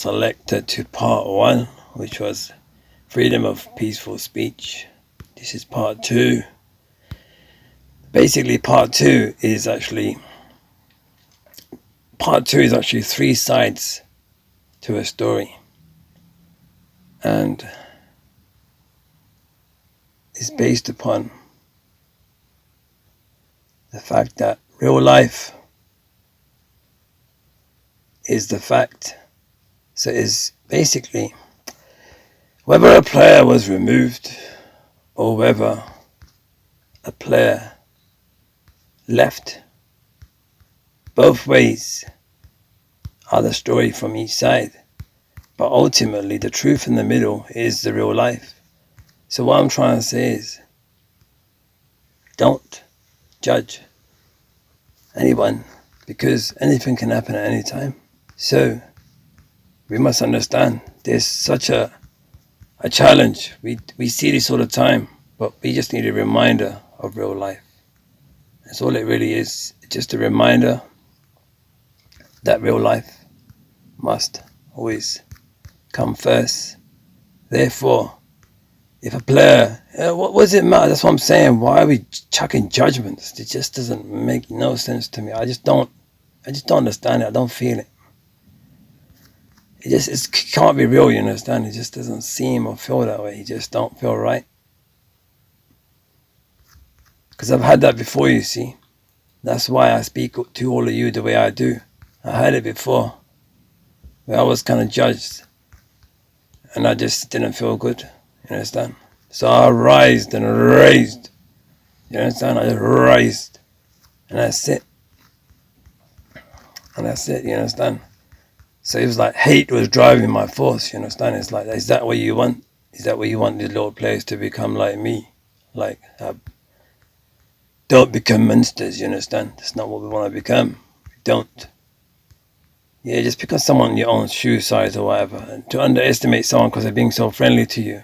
selected to part 1, which was freedom of peaceful speech. This is part 2. Basically, part 2 is actually 3 sides to a story, and is based upon the fact that real life is the fact. So it's basically whether a player was removed or whether a player left, both ways are the story from each side. But ultimately, the truth in the middle is the real life. So what I'm trying to say is, don't judge anyone, because anything can happen at any time. So we must understand there's such a challenge. We see this all the time, but we just need a reminder of real life. That's all it really is. It's just a reminder that real life must always come first. Therefore, if a player, what does it matter? That's what I'm saying. Why are we chucking judgments? It just doesn't make no sense to me. I just don't understand it. I don't feel it. It can't be real, you understand? It just doesn't seem or feel that way. You just don't feel right. Because I've had that before, you see. That's why I speak to all of you the way I do. I had it before, where I was kind of judged, and I just didn't feel good, you understand? So I raised and raised, you understand? I just raised, and that's it. And that's it, you understand? So it was like hate was driving my force, you understand? It's like, is that what you want? Is that what you want the little players to become like me? Like, don't become monsters, you understand? That's not what we want to become. We don't. Yeah, just because someone your own shoe size or whatever, and to underestimate someone because they're being so friendly to you.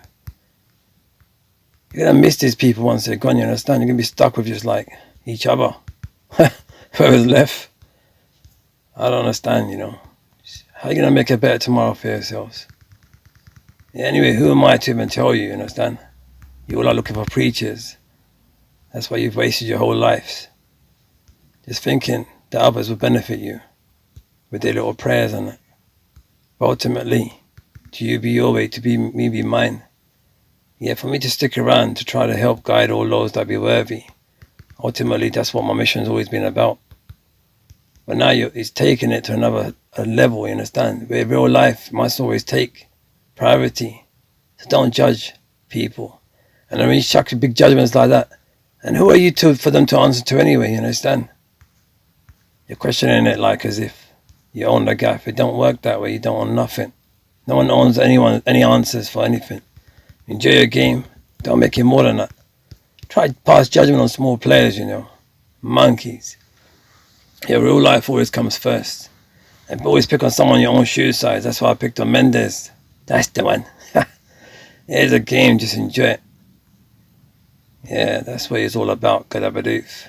You're going to miss these people once they're gone, you understand? You're going to be stuck with just like each other. Whoever's left. I don't understand, you know. How are you going to make a better tomorrow for yourselves? Yeah, anyway, who am I to even tell you, you understand? You all are looking for preachers. That's why you've wasted your whole lives. Just thinking that others will benefit you with their little prayers and that. But ultimately, to you be your way, to be me be mine. Yeah, for me to stick around to try to help guide all those that be worthy. Ultimately, that's what my mission's always been about. But now it's taking it to another level, you understand? Where real life must always take priority. So don't judge people. And when you chuck big judgments like that, and who are you for them to answer to anyway, you understand? You're questioning it like as if you own the gaff. It don't work that way. You don't own nothing. No one owns any answers for anything. Enjoy your game. Don't make it more than that. Try to pass judgment on small players, you know. Monkeys. Your real life always comes first. And always pick on someone your own shoe size. That's why I picked on Mendes. That's the one. Here's a game. Just enjoy it. Yeah, that's what it's all about. Gadabadoof.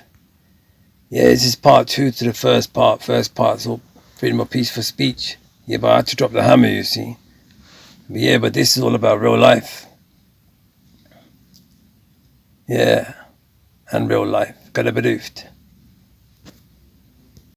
Yeah, this is part 2 to the first part. First part's all freedom of peaceful speech. Yeah, but I had to drop the hammer, you see. But yeah, but this is all about real life. Yeah, and real life. Gadabadoof.